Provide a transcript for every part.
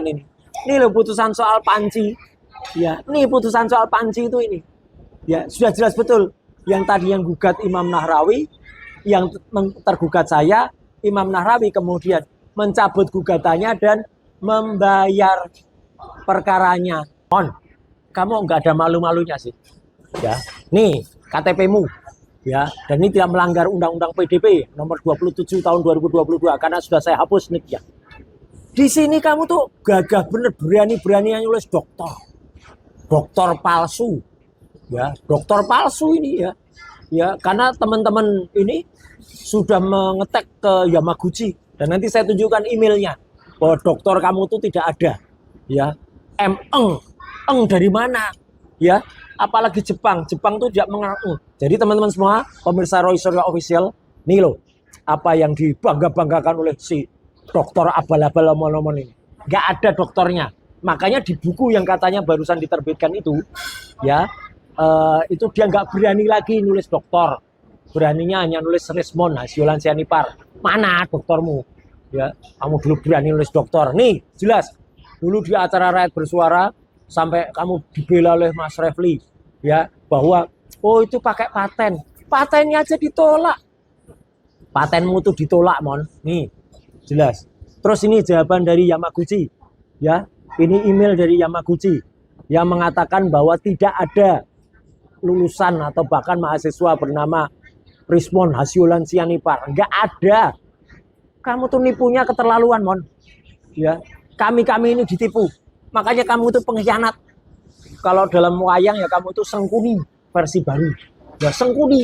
ini. Ini loh putusan soal Panci. Ya, ini putusan soal Panci itu ini. Ya, sudah jelas betul. Yang tadi yang gugat Imam Nahrawi, yang tergugat saya, Imam Nahrawi kemudian mencabut gugatannya dan membayar perkaranya. Kamu nggak ada malu-malunya sih. Ya, nih KTP-mu. Ya, dan ini tidak melanggar Undang-Undang PDP nomor 27 tahun 2022 karena sudah saya hapus nih ya. Di sini kamu tuh gagah bener, berani-berani nulis dokter. Dokter palsu. Ya, dokter palsu ini ya. Ya, karena teman-teman ini sudah mengetek ke Yamaguchi dan nanti saya tunjukkan emailnya bahwa dokter kamu tuh tidak ada. Ya, eng dari mana? Ya, apalagi Jepang tuh tidak mengaku. Jadi teman-teman semua, pemirsa Roy Suryo Official, nih loh, apa yang dibangga-banggakan oleh si dokter abal-abal omon-omon ini. Nggak ada dokternya. Makanya di buku yang katanya barusan diterbitkan itu, ya, itu dia nggak berani lagi nulis dokter. Beraninya hanya nulis Rismon, Hasyolan Sianipar. Mana doktermu? Ya, kamu dulu berani nulis dokter. Nih, jelas. Dulu di acara Rakyat Bersuara, sampai kamu dibela oleh Mas Refli. Ya, bahwa oh itu pakai paten. Patennya aja ditolak. Patenmu tuh ditolak, Mon. Nih, jelas. Terus ini jawaban dari Yamaguchi. Ya, ini email dari Yamaguchi yang mengatakan bahwa tidak ada lulusan atau bahkan mahasiswa bernama Rismon Hasyolan Sianipar. Enggak ada. Kamu tuh nipunya keterlaluan, Mon. Ya, kami ini ditipu. Makanya kamu itu pengkhianat. Kalau dalam wayang ya kamu itu Sengkuni versi baru. Ya Sengkuni.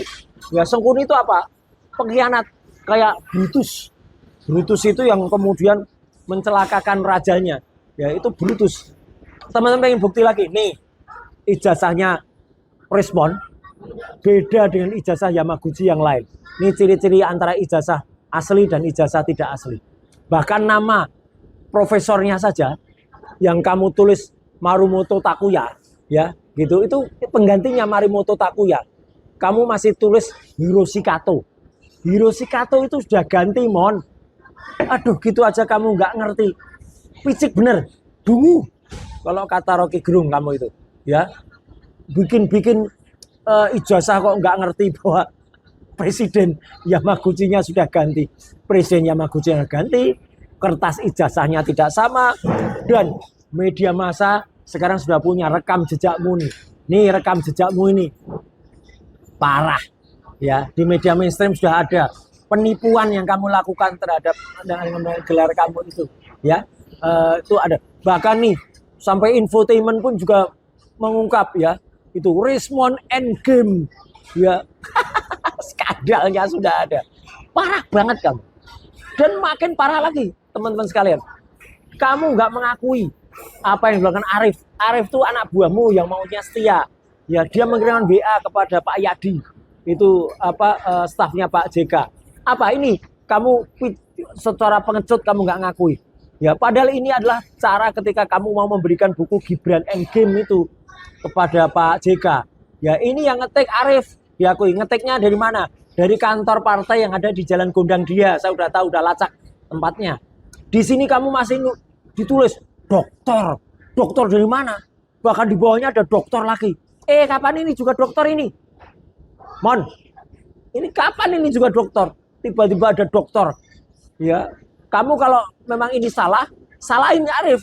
Ya Sengkuni itu apa? Pengkhianat. Kayak Brutus. Brutus itu yang kemudian mencelakakan rajanya. Ya itu Brutus. Teman-teman pengen bukti lagi. Nih ijazahnya Rismon beda dengan ijazah Yamaguchi yang lain. Ini ciri-ciri antara ijazah asli dan ijazah tidak asli. Bahkan nama profesornya saja yang kamu tulis Marumoto Takuya, ya, gitu. Itu penggantinya Marimoto Takuya. Kamu masih tulis Hiroshi Kato. Hiroshi Kato itu sudah ganti, Mon. Aduh, gitu aja kamu nggak ngerti. Picik bener, dungu. Kalau kata Rocky Gerung kamu itu, ya. Bikin ijazah kok nggak ngerti bahwa Presiden Yamaguchi-nya sudah ganti. Presiden Yamaguchi-nya ganti, kertas ijazahnya tidak sama, dan media massa sekarang sudah punya rekam jejakmu nih. Nih rekam jejakmu ini. Parah. Ya, di media mainstream sudah ada penipuan yang kamu lakukan terhadap gelar kamu itu. Ya, itu ada. Bahkan nih, sampai infotainment pun juga mengungkap ya. Itu Rismon Endgame. Ya, skandalnya sudah ada. Parah banget kamu. Dan makin parah lagi, teman-teman sekalian. Kamu nggak mengakui apa yang dilakukan Arif. Arif itu anak buahmu yang maunya setia. Ya, dia mengirimkan WA kepada Pak Yadi. Itu stafnya Pak JK. Apa ini? Kamu secara pengecut kamu nggak ngakui. Ya, padahal ini adalah cara ketika kamu mau memberikan buku Gibran Endgame itu kepada Pak JK. Ya, ini yang ngetik Arif. Diakui. Ngetiknya dari mana? Dari kantor partai yang ada di Jalan Gondang Dia. Saya udah tahu, udah lacak tempatnya. Di sini kamu masih ditulis dokter. Dokter dari mana? Bahkan di bawahnya ada dokter lagi. Kapan ini juga dokter ini? Mon, ini kapan ini juga dokter? Tiba-tiba ada dokter. Ya, kamu kalau memang ini salah, salahin Arif.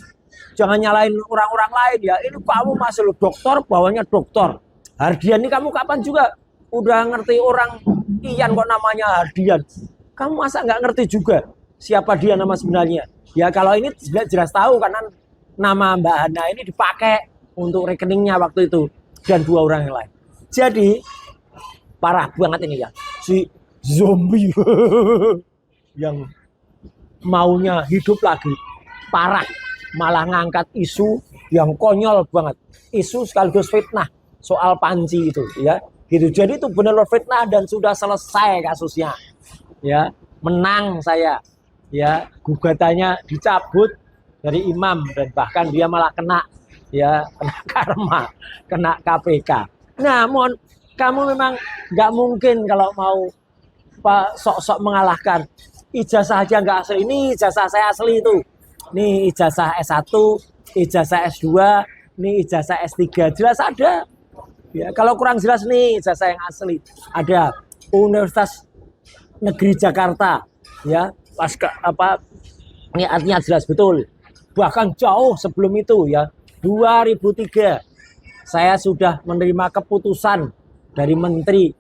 Jangan nyalain orang-orang lain ya. Ini kamu masih dokter, bawahnya dokter. Hardian ini kamu kapan juga udah ngerti orang Ian kok namanya Hardian? Kamu masa nggak ngerti juga siapa dia nama sebenarnya? Ya kalau ini jelas tahu karena nama Mbak Hana ini dipakai untuk rekeningnya waktu itu dan dua orang yang lain. Jadi parah banget ini ya si zombie yang maunya hidup lagi. Parah, malah ngangkat isu yang konyol banget. Isu sekaligus fitnah soal Panci itu ya. Gitu. Jadi itu benar-benar fitnah dan sudah selesai kasusnya. Ya, menang saya. Ya, gugatannya dicabut dari imam dan bahkan dia malah kena karma, kena KPK. Nah, Mon, kamu memang nggak mungkin kalau mau sok-sok mengalahkan. Ijazah aja nggak asli. Ini ijazah saya asli itu. nih ijazah S1, ijazah S2, nih ijazah S3, jelas ada. Ya, kalau kurang jelas nih ijazah yang asli. Ada Universitas Negeri Jakarta, ya, ini artinya jelas betul. Bahkan jauh sebelum itu ya, 2003 saya sudah menerima keputusan dari Menteri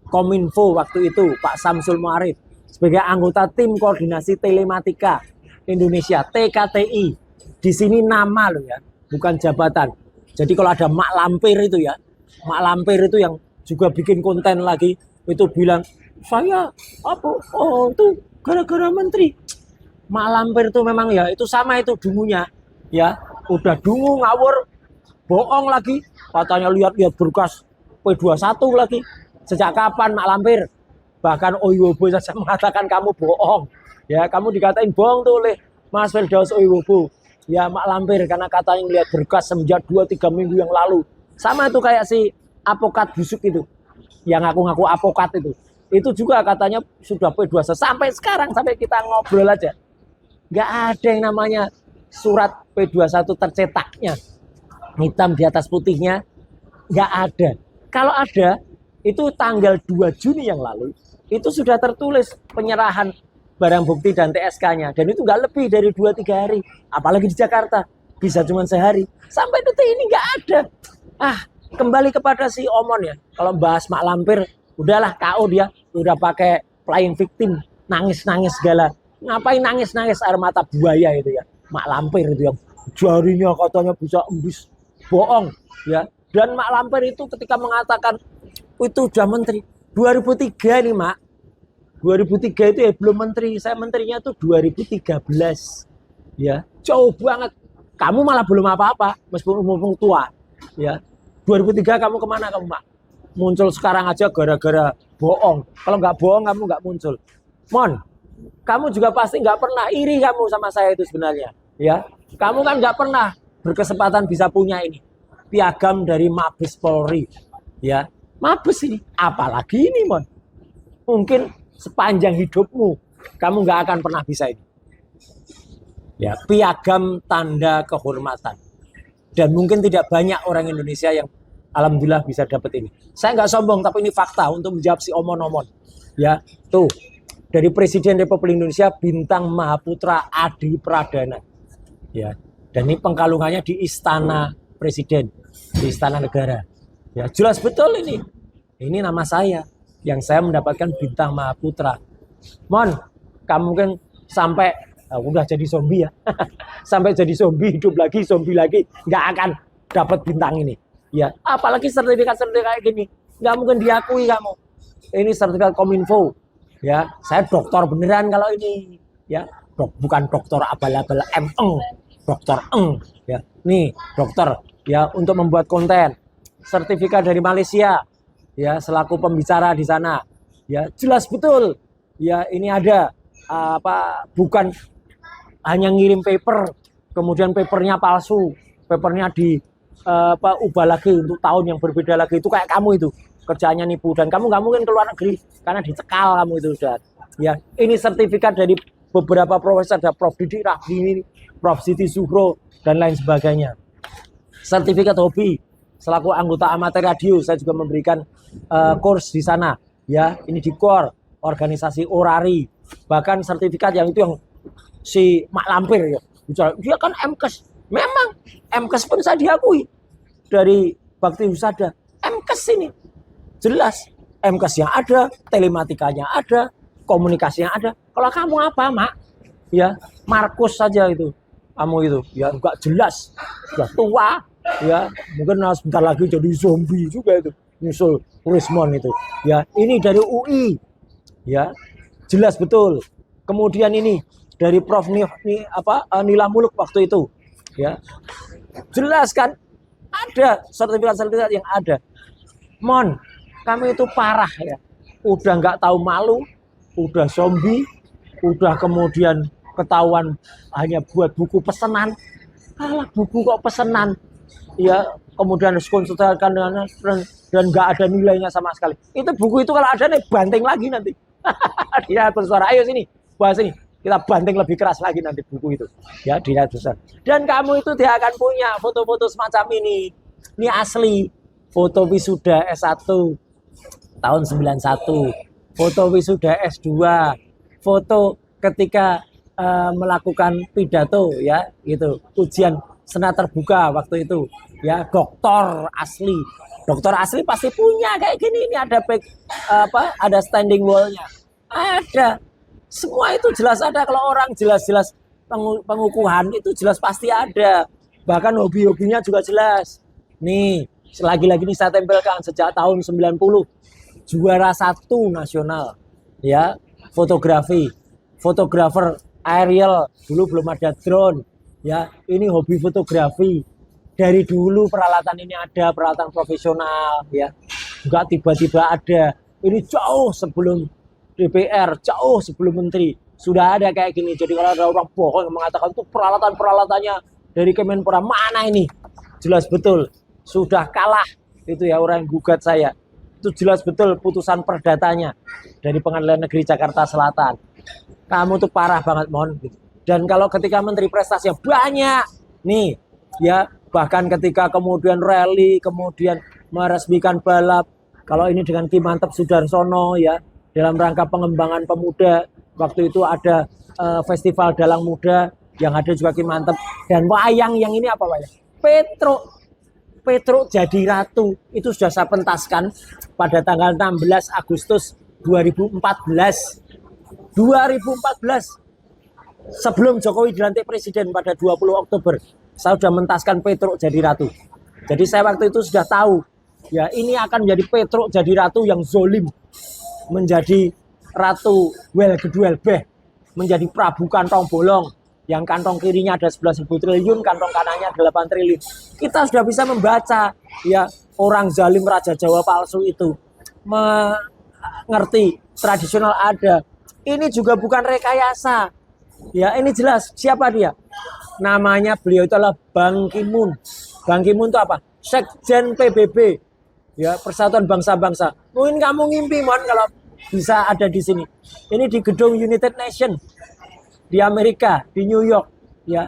Kominfo waktu itu, Pak Samsul Muarif, sebagai anggota tim koordinasi telematika Indonesia, TKTI. Di sini nama loh ya, bukan jabatan. Jadi kalau ada Mak Lampir itu ya, Mak Lampir itu yang juga bikin konten lagi, itu bilang, saya apa? Oh itu gara-gara menteri. Mak Lampir itu memang ya, itu sama itu dungunya. Ya, udah dungu ngawur, bohong lagi. Katanya lihat-lihat berkas P21 lagi. Sejak kapan Mak Lampir? Bahkan Oiwobo saja mengatakan kamu bohong. Ya, kamu dikatain bohong tuh oleh Mas Firdaus Oiwobo. Ya, Mak Lampir karena katanya lihat berkas semenjak 2-3 minggu yang lalu. Sama itu kayak si Apokat Busuk itu. Yang ngaku-ngaku Apokat itu. Itu juga katanya sudah P21. Sampai sekarang, sampai kita ngobrol aja. Nggak ada yang namanya surat P21 tercetaknya. Hitam di atas putihnya. Nggak ada. Kalau ada, itu tanggal 2 Juni yang lalu, itu sudah tertulis penyerahan barang bukti dan TSK-nya. Dan itu nggak lebih dari 2-3 hari. Apalagi di Jakarta. Bisa cuma sehari. Sampai detik ini nggak ada. Kembali kepada si Omon ya. Kalau bahas Mak Lampir, udahlah KO dia. Udah pakai playing victim. Nangis-nangis segala. Ngapain nangis-nangis air mata buaya itu ya. Mak Lampir itu yang jarinya katanya bisa embus. Bohong ya. Dan Mak Lampir itu ketika mengatakan itu udah menteri. 2003 nih Mak. 2003 itu ya belum menteri. Saya menterinya tuh 2013. Ya, jauh banget. Kamu malah belum apa-apa meskipun umur tua. Ya. 2003 kamu kemana kamu Mak? Muncul sekarang aja gara-gara bohong. Kalau nggak bohong kamu nggak muncul. Mon, kamu juga pasti nggak pernah iri kamu sama saya itu sebenarnya. Ya, kamu kan nggak pernah berkesempatan bisa punya ini. Piagam dari Mabes Polri. Ya, Mabes ini. Apalagi ini Mon. Mungkin sepanjang hidupmu kamu nggak akan pernah bisa ini. Ya, piagam tanda kehormatan. Dan mungkin tidak banyak orang Indonesia yang alhamdulillah bisa dapat ini. Saya nggak sombong, tapi ini fakta untuk menjawab si omon-omon. Ya, tuh dari Presiden Republik Indonesia Bintang Mahaputra Adi Pradana. Ya, dan ini pengkalungannya di Istana Presiden, di Istana Negara. Ya, jelas betul ini. Ini nama saya yang saya mendapatkan Bintang Mahaputra. Mon, kamu kan sampai udah jadi zombie ya. Sampai jadi zombie, hidup lagi, zombie lagi, nggak akan dapat bintang ini. Ya, apalagi sertifikat-sertifikat kayak gini, nggak mungkin diakui kamu. Ini sertifikat Kominfo. Ya, saya dokter beneran kalau ini. Ya, bukan dokter abal-abal dokter Ya, nih dokter. Ya, untuk membuat konten. Sertifikat dari Malaysia. Ya, selaku pembicara di sana. Ya, jelas betul. Ya, ini ada bukan hanya ngirim paper, kemudian papernya palsu, papernya ubah lagi untuk tahun yang berbeda lagi. Itu kayak kamu itu kerjanya nipu, dan kamu nggak mungkin keluar negeri karena dicekal kamu itu sudah. Ya, ini sertifikat dari beberapa profesor, ada Prof Didik Rahdi, Prof Siti Zuhro dan lain sebagainya. Sertifikat hobi selaku anggota amatir radio, saya juga memberikan kurs di sana. Ya, ini di KOR, organisasi orari, bahkan sertifikat yang itu yang si Mak Lampir ya, dia kan MKes. Memang MKes pun saya diakui dari Bakti Husada. MKes ini jelas MKes yang ada, telematikanya ada, komunikasinya ada. Kalau kamu apa Mak? Ya Markus saja itu, kamu itu ya enggak jelas, sudah tua ya, mungkin sebentar lagi jadi zombie juga itu. Nyusul Rismon itu ya, ini dari UI ya, jelas betul. Kemudian ini dari Prof Nila Muluk waktu itu ya, jelas kan, ada sertifikat-sertifikat yang ada. Mon, kami itu parah ya, udah nggak tahu malu, udah zombie, udah kemudian ketahuan hanya buat buku pesanan. Alah, buku kok pesanan ya, kemudian harus konsultasikan dengan dan nggak ada nilainya sama sekali. Itu buku itu kalau ada nih banting lagi nanti. Dia bersuara, ayo sini bahas ini. Kita banting lebih keras lagi nanti buku itu ya di besar. Dan kamu itu dia akan punya foto-foto semacam ini. Ini asli foto wisuda S1 tahun 91, foto wisuda S2, foto ketika melakukan pidato ya gitu, ujian senat terbuka waktu itu ya, doktor asli pasti punya kayak gini. Ini ada ada standing wall-nya, ada semua itu jelas ada. Kalau orang jelas-jelas pengukuhan itu jelas pasti ada, bahkan hobi-hobinya juga jelas. Nih lagi-lagi nih saya tempelkan sejak tahun 90 juara 1 nasional ya fotografer aerial, dulu belum ada drone ya. Ini hobi fotografi dari dulu, peralatan ini ada, peralatan profesional ya, juga tiba-tiba ada. Ini jauh sebelum DPR, jauh sebelum menteri sudah ada kayak gini. Jadi kalau ada orang bohong yang mengatakan itu peralatan-peralatannya dari Kemenpora, mana ini? Jelas betul sudah kalah itu ya orang yang gugat saya. Itu jelas betul putusan perdatanya dari Pengadilan Negeri Jakarta Selatan. Kamu tuh parah banget, mohon. Dan kalau ketika menteri prestasinya banyak nih ya, bahkan ketika kemudian rally, kemudian meresmikan balap, kalau ini dengan Ki Mantep Sudarsono ya, dalam rangka pengembangan pemuda, waktu itu ada festival Dalang Muda yang ada juga Ki Mantep, dan wayang yang ini apa wayang? Petruk Jadi Ratu itu sudah saya pentaskan pada tanggal 16 Agustus 2014. Sebelum Jokowi dilantik presiden pada 20 Oktober, saya sudah mentaskan Petruk Jadi Ratu. Jadi saya waktu itu sudah tahu ya, ini akan menjadi Petruk Jadi Ratu yang zolim, menjadi Ratu Wel Geduel Beh, menjadi Prabu Kantong Bolong, yang kantong kirinya ada 11.000 triliun, kantong kanannya 8 triliun. Kita sudah bisa membaca ya, orang zalim Raja Jawa palsu itu mengerti tradisional ada. Ini juga bukan rekayasa ya, ini jelas siapa dia. Namanya beliau itu adalah Bang Ki-moon. Bang Ki-moon itu apa? Sekjen PBB ya, Persatuan Bangsa-Bangsa. Mungkin kamu ngimpi mon kalau bisa ada di sini. Ini di gedung United Nations di Amerika, di New York ya.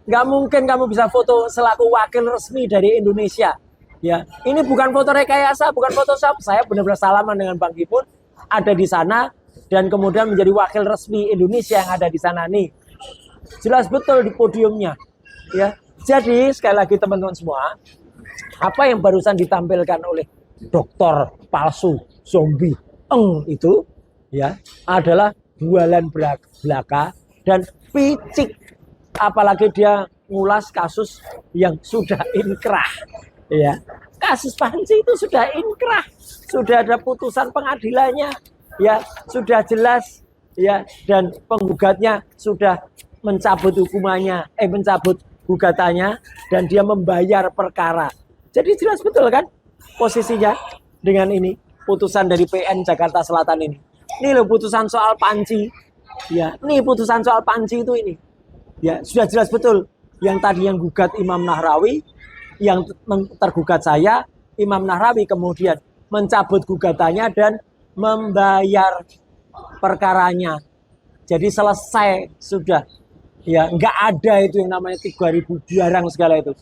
Nggak mungkin kamu bisa foto selaku wakil resmi dari Indonesia ya. Ini bukan foto rekayasa, bukan Photoshop. Saya benar-benar salaman dengan Bang Ki-moon, ada di sana, dan kemudian menjadi wakil resmi Indonesia yang ada di sana nih. Jelas betul di podiumnya ya. Jadi sekali lagi teman-teman semua, apa yang barusan ditampilkan oleh dokter palsu zombie itu ya adalah bualan belaka dan picik. Apalagi dia ngulas kasus yang sudah inkrah ya. Kasus Panji itu sudah inkrah, sudah ada putusan pengadilannya ya, sudah jelas ya, dan penggugatnya sudah mencabut hukumannya, mencabut gugatannya, dan dia membayar perkara. Jadi jelas betul kan posisinya dengan ini putusan dari PN Jakarta Selatan ini. Ini loh putusan soal Panji ya, ini putusan soal Panji itu ini ya, sudah jelas betul. Yang tadi yang gugat Imam Nahrawi, yang tergugat saya, Imam Nahrawi kemudian mencabut gugatannya dan membayar perkaranya. Jadi selesai sudah ya, nggak ada itu yang namanya 3.000 barang segala itu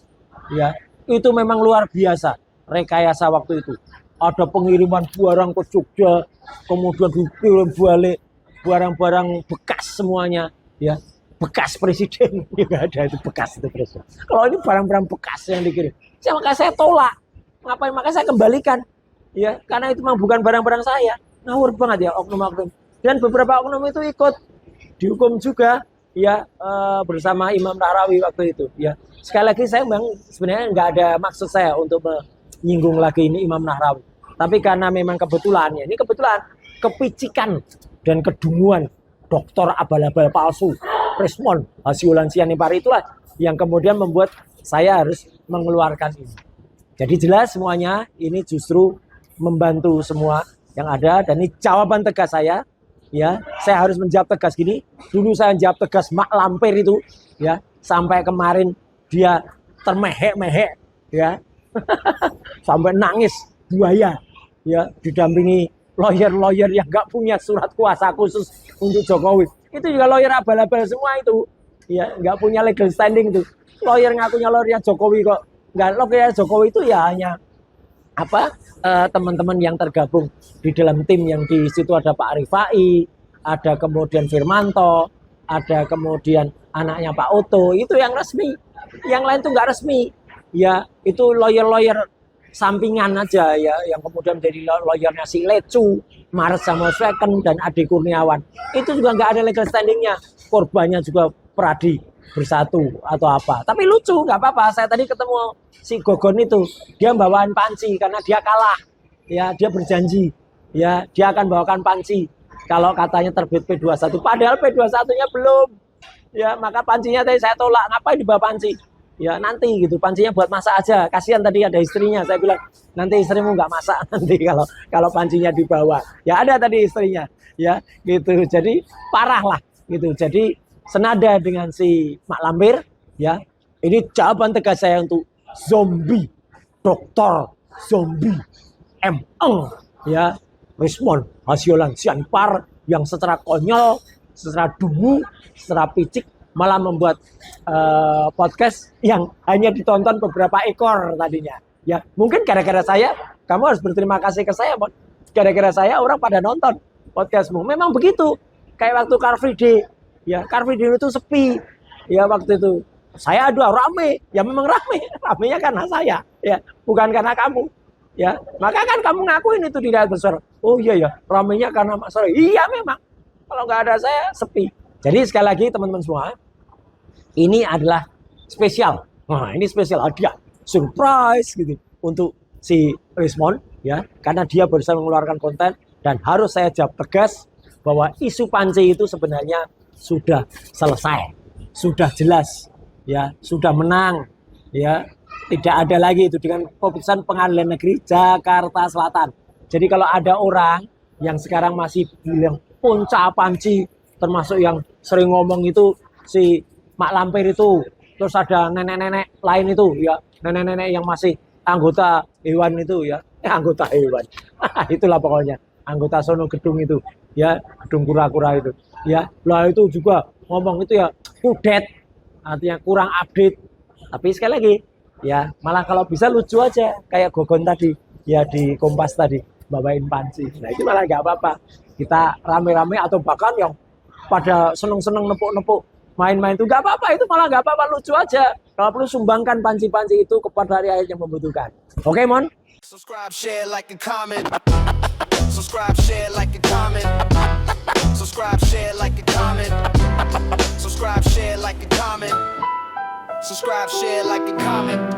ya. Itu memang luar biasa rekayasa waktu itu. Ada pengiriman barang ke Jogja, kemudian dikirim balik barang-barang bekas semuanya ya, bekas presiden juga ada, itu bekas itu presiden. Kalau ini barang-barang bekas yang dikirim, maka saya tolak. Ngapain? Maka saya kembalikan ya, karena itu memang bukan barang-barang saya. Ngawur banget ya oknum-oknum. Dan beberapa oknum itu ikut dihukum juga ya, bersama Imam Nahrawi waktu itu ya. Sekali lagi saya memang sebenarnya nggak ada maksud saya untuk menyinggung lagi ini Imam Nahrawi, tapi karena memang kebetulan ya, ini kebetulan kepicikan dan kedunguan dokter abal-abal palsu Prismon Hasiulan Sianipar itulah yang kemudian membuat saya harus mengeluarkan ini. Jadi jelas semuanya ini justru membantu semua yang ada, dan ini jawaban tegas saya ya. Saya harus menjawab tegas gini. Dulu saya jawab tegas Mak Lampir itu ya, sampai kemarin dia termehek-mehek ya. Sampai nangis buaya ya, didampingi lawyer-lawyer yang nggak punya surat kuasa khusus untuk Jokowi. Itu juga lawyer abal-abal semua itu. Ya, nggak punya legal standing tuh. Lawyer ngakunya lawyernya Jokowi kok. Nggak, lawyer Jokowi itu ya hanya teman-teman yang tergabung di dalam tim yang di situ ada Pak Rifai, ada kemudian Firmanto, ada kemudian anaknya Pak Oto, itu yang resmi. Yang lain tuh nggak resmi. Ya, itu lawyer-lawyer sampingan aja ya, yang kemudian jadi lawyernya si Lecu, Maret Samuel Sweken, dan Ade Kurniawan. Itu juga nggak ada legal standingnya. Korbannya juga Peradi Bersatu atau apa. Tapi lucu, nggak apa-apa. Saya tadi ketemu si Gogon itu, dia bawain panci karena dia kalah. Ya, dia berjanji, ya dia akan bawakan panci kalau katanya terbit P21. Padahal P21-nya belum. Ya, maka pancinya tadi saya tolak. Ngapain dibawa panci? Ya nanti gitu, pancinya buat masak aja. Kasihan tadi ada istrinya, saya bilang nanti istrimu nggak masak nanti kalau pancinya dibawa. Ya ada tadi istrinya, ya gitu. Jadi parah lah gitu. Jadi senada dengan si Mak Lampir, ya ini jawaban tegas saya untuk zombie, Dokter Zombie ya Rismon Hasyolan Sianipar yang secara konyol, secara dungu, secara picik malah membuat podcast yang hanya ditonton beberapa ekor tadinya. Ya, mungkin gara-gara saya, kamu harus berterima kasih ke saya, Mon. Gara-gara saya orang pada nonton podcastmu. Memang begitu. Kayak waktu Car Free Day. Ya, Car Free Day itu sepi. Ya, waktu itu saya rame. Ya memang rame. Ramenya karena saya, ya, bukan karena kamu. Ya, maka kan kamu ngakuin itu tidak besar. Oh iya ya, ramenya karena Mas Roy. Iya memang. Kalau nggak ada saya sepi. Jadi sekali lagi teman-teman semua, ini adalah spesial. Nah, ini spesial hadiah, surprise gitu untuk si Rismon ya, karena dia barusan mengeluarkan konten dan harus saya jawab tegas bahwa isu panci itu sebenarnya sudah selesai, sudah jelas ya, sudah menang ya. Tidak ada lagi itu dengan keputusan Pengadilan Negeri Jakarta Selatan. Jadi kalau ada orang yang sekarang masih bilang punca panci, termasuk yang sering ngomong itu si Mak Lampir itu, terus ada nenek-nenek lain itu ya, nenek-nenek yang masih anggota hewan itu ya, anggota hewan. Itulah pokoknya, anggota sono gedung itu ya, gedung kura-kura itu ya. Lah itu juga ngomong itu ya kudet, artinya kurang update. Tapi sekali lagi ya, malah kalau bisa lucu aja kayak Gogon tadi ya di Kompas tadi bawain panci. Nah itu malah nggak apa-apa. Kita rame-rame atau bahkan yang pada seneng-seneng nepuk-nepuk main-main itu nggak apa-apa, itu malah nggak apa-apa, lucu aja. Kalau perlu sumbangkan panci-panci itu kepada rakyat yang membutuhkan. Oke, Mon? Subscribe, share, like, and comment. Subscribe, share, like, and comment. Subscribe, share, like, and comment. Subscribe, share, like, and comment. Subscribe, share, like, and comment.